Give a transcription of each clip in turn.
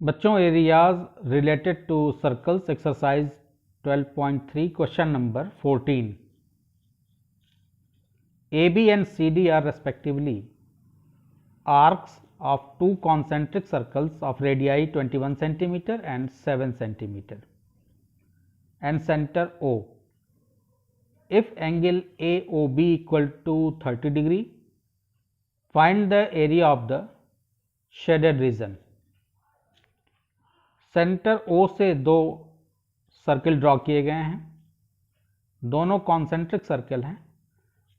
बच्चों areas related to circles exercise 12.3 question number 14 AB and CD are respectively arcs of two concentric circles of radii 21 cm and 7 cm and center O. If angle AOB equal to 30 degree, find the area of the shaded region. Centre O से दो circle draw किए गए हैं, दोनों concentric circle हैं।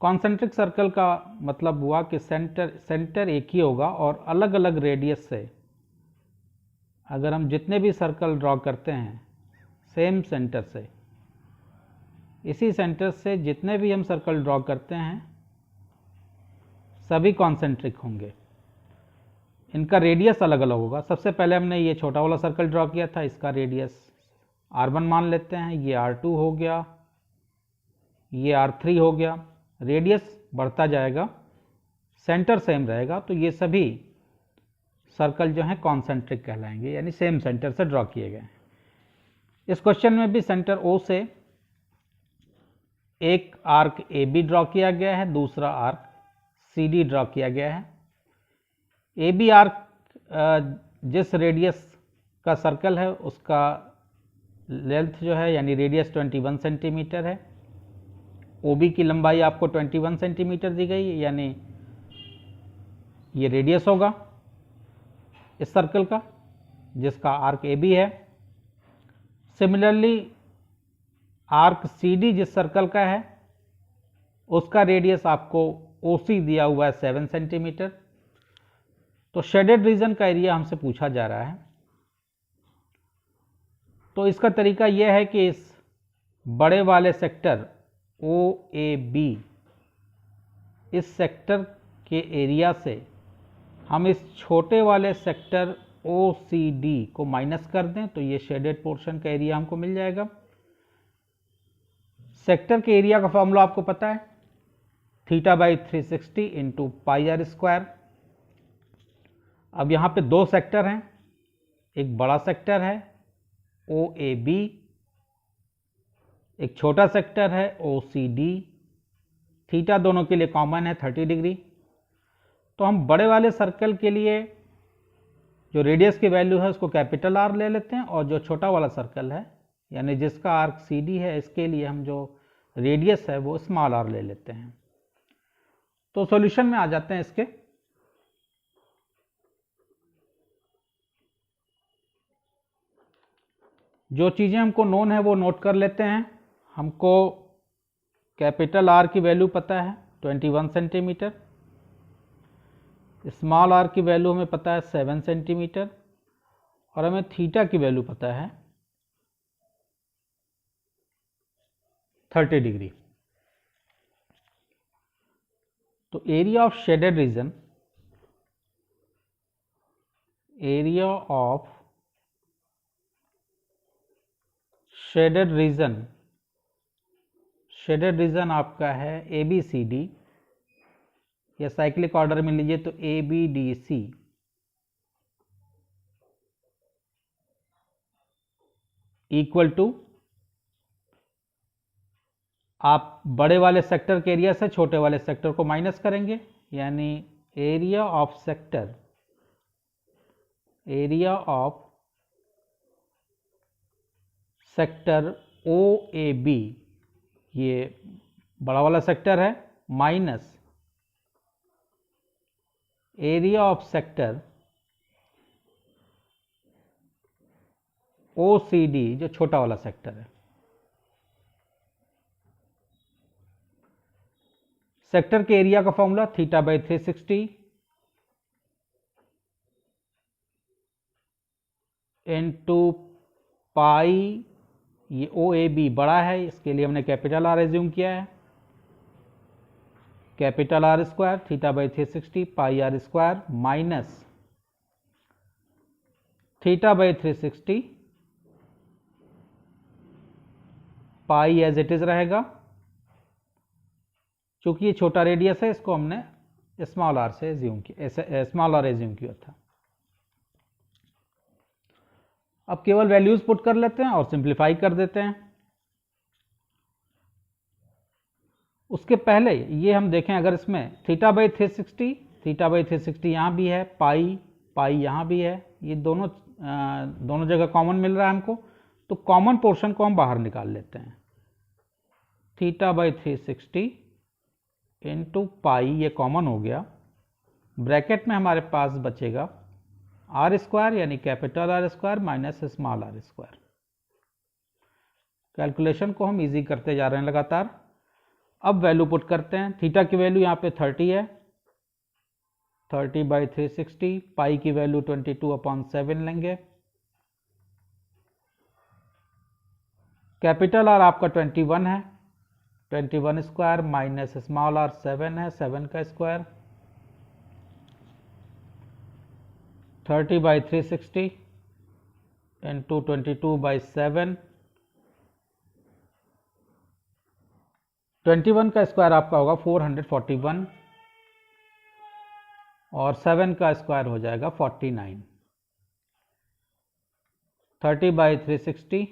Concentric circle का मतलब हुआ कि सेंटर एक ही होगा और अलग अलग रेडियस से अगर हम जितने भी सर्कल ड्रॉ करते हैं सेम सेंटर से, इसी सेंटर से जितने भी हम सर्कल ड्रॉ करते हैं सभी कॉन्सेंट्रिक होंगे। इनका रेडियस अलग अलग होगा। सबसे पहले हमने ये छोटा वाला सर्कल ड्रॉ किया था, इसका रेडियस R1 मान लेते हैं, ये R2 हो गया, ये R3 हो गया। रेडियस बढ़ता जाएगा, सेंटर सेम रहेगा, तो ये सभी सर्कल जो हैं कॉन्सेंट्रिक कहलाएंगे, यानी सेम सेंटर से ड्रॉ किए गए हैं। इस क्वेश्चन में भी सेंटर O से एक आर्क AB ड्रॉ किया गया है, दूसरा आर्क CD ड्रॉ किया गया है। AB आर्क जिस रेडियस का सर्कल है उसका लेंथ जो है यानी रेडियस 21 सेंटीमीटर है। OB की लंबाई आपको 21 सेंटीमीटर दी गई, यानी ये रेडियस होगा इस सर्कल का जिसका आर्क AB है। सिमिलरली आर्क CD जिस सर्कल का है उसका रेडियस आपको OC दिया हुआ है 7 सेंटीमीटर। तो शेडेड रीजन का एरिया हमसे पूछा जा रहा है, तो इसका तरीका यह है कि इस बड़े वाले सेक्टर OAB, इस सेक्टर के एरिया से हम इस छोटे वाले सेक्टर OCD को माइनस कर दें तो ये शेडेड पोर्शन का एरिया हमको मिल जाएगा। सेक्टर के एरिया का फॉर्मूला आपको पता है, θ/360 इंटू πr²। अब यहाँ पे दो सेक्टर हैं, एक बड़ा सेक्टर है OAB, एक छोटा सेक्टर है OCD। थीटा दोनों के लिए कॉमन है 30 डिग्री। तो हम बड़े वाले सर्कल के लिए जो रेडियस की वैल्यू है उसको कैपिटल R ले लेते हैं, और जो छोटा वाला सर्कल है यानी जिसका आर्क CD है इसके लिए हम जो रेडियस है वो स्मॉल r ले लेते हैं। तो सॉल्यूशन में आ जाते हैं इसके। जो चीज़ें हमको नोन है वो नोट कर लेते हैं। हमको कैपिटल R की वैल्यू पता है 21 सेंटीमीटर, स्मॉल r की वैल्यू हमें पता है 7 सेंटीमीटर, और हमें थीटा की वैल्यू पता है 30 डिग्री। तो area of shaded reason, area of shaded reason आपका है ABCD, या साइक्लिक ऑर्डर में लीजिए तो ABDC इक्वल टू, आप बड़े वाले सेक्टर के एरिया से छोटे वाले सेक्टर को माइनस करेंगे, यानी area of sector, area of sector OAB, ये बड़ा वाला सेक्टर है, minus area of sector OCD जो छोटा वाला सेक्टर है। सेक्टर के एरिया का फॉर्मूला θ/360 इंटू पाई, ये OAB बड़ा है इसके लिए हमने कैपिटल R एज्यूम किया है, capital R square θ/360 πr² minus θ/360 pi as it is रहेगा। चूंकि ये छोटा रेडियस है इसको हमने स्मॉल r से एज्यूम किया, स्मॉल r एज्यूम किया था। अब केवल वैल्यूज पुट कर लेते हैं और सिंप्लीफाई कर देते हैं। उसके पहले ये हम देखें, अगर इसमें θ/360 यहाँ भी है, पाई पाई यहाँ भी है, ये दोनों जगह कॉमन मिल रहा है हमको, तो कॉमन पोर्शन को हम बाहर निकाल लेते हैं। θ/360 इंटू पाई, ये कॉमन हो गया। ब्रैकेट में हमारे पास बचेगा r² यानी capital R² minus small r²। Calculation को हम इजी करते जा रहे हैं लगातार। अब वैल्यू पुट करते हैं। थीटा की वैल्यू यहाँ पे 30 है, 30/360। पाई की वैल्यू 22/7 लेंगे। कैपिटल R आपका 21 है, 21² माइनस स्मॉल r 7 है, 7 का स्क्वायर। 30/360 इंटू 22/7। 21 का स्क्वायर आपका होगा 441 और 7 का स्क्वायर हो जाएगा 49। 30/360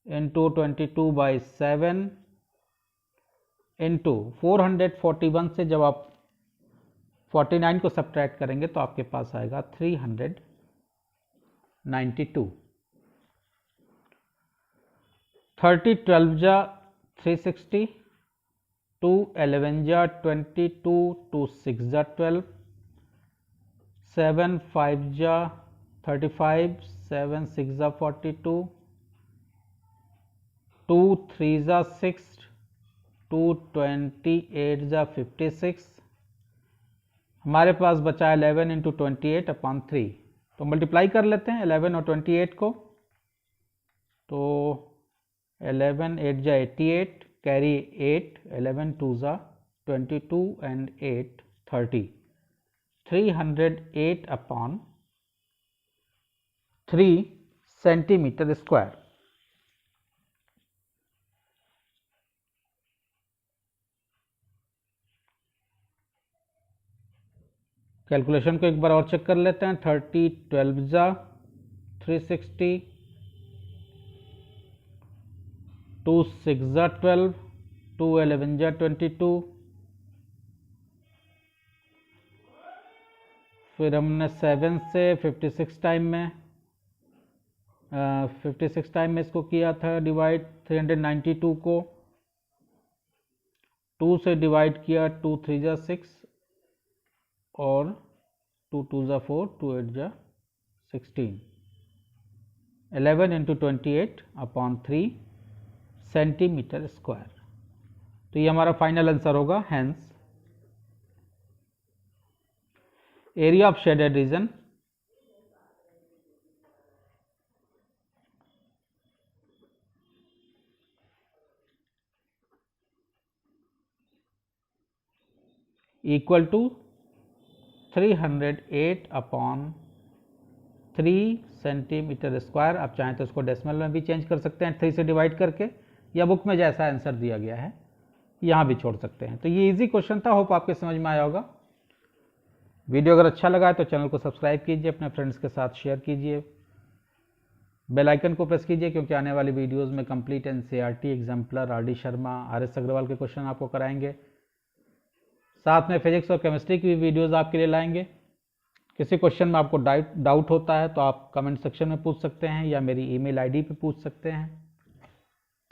इंटू 22/7 इंटू 441 से जब आप 49 को सब्ट्रैक्ट करेंगे तो आपके पास आएगा 392। 30 12 जा 360, 2 11 जा 22, 2 6 जा 12, 7 5 जा 35, 7 6 जा 42, 2 3 जा 6, 2 28 जा 56। हमारे पास बचा 11 इंटू 28/3। तो मल्टीप्लाई कर लेते हैं 11 और 28 को। तो 11 8 जा 88, कैरी 8, 11 2 जा 22 एंड 8 30। 308/3 centimetre square. कैलकुलेशन को एक बार और चेक कर लेते हैं। 30 12 जा 360, 2 6 जा 12, 2 11 जा 22। फिर हमने 7 से 56 टाइम में इसको किया था डिवाइड। 392 को 2 से डिवाइड किया, 2 3 जा 6 और 2 2 जा 4, 2 8 जा 16। 11 इंटू 28/3 सेंटीमीटर स्क्वायर। तो ये हमारा फाइनल आंसर होगा। Hence area of shaded region equal to 308/3 centimetre square. आप चाहें तो इसको डेसिमल में भी चेंज कर सकते हैं 3 से डिवाइड करके, या बुक में जैसा आंसर दिया गया है यहाँ भी छोड़ सकते हैं। तो ये इजी क्वेश्चन था, होप आपके समझ में आया होगा। वीडियो अगर अच्छा लगा है तो चैनल को सब्सक्राइब कीजिए, अपने फ्रेंड्स के साथ शेयर कीजिए, बेल आइकन को प्रेस कीजिए, क्योंकि आने वाली वीडियोस में complete NCERT, exemplar, RD Sharma, RS Agarwal के क्वेश्चन आपको कराएंगे। साथ में फिजिक्स और केमिस्ट्री की भी वीडियोस आपके लिए लाएंगे। किसी क्वेश्चन में आपको डाउट होता है तो आप कमेंट सेक्शन में पूछ सकते हैं या मेरी ईमेल आईडी पे पूछ सकते हैं।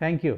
Thank you.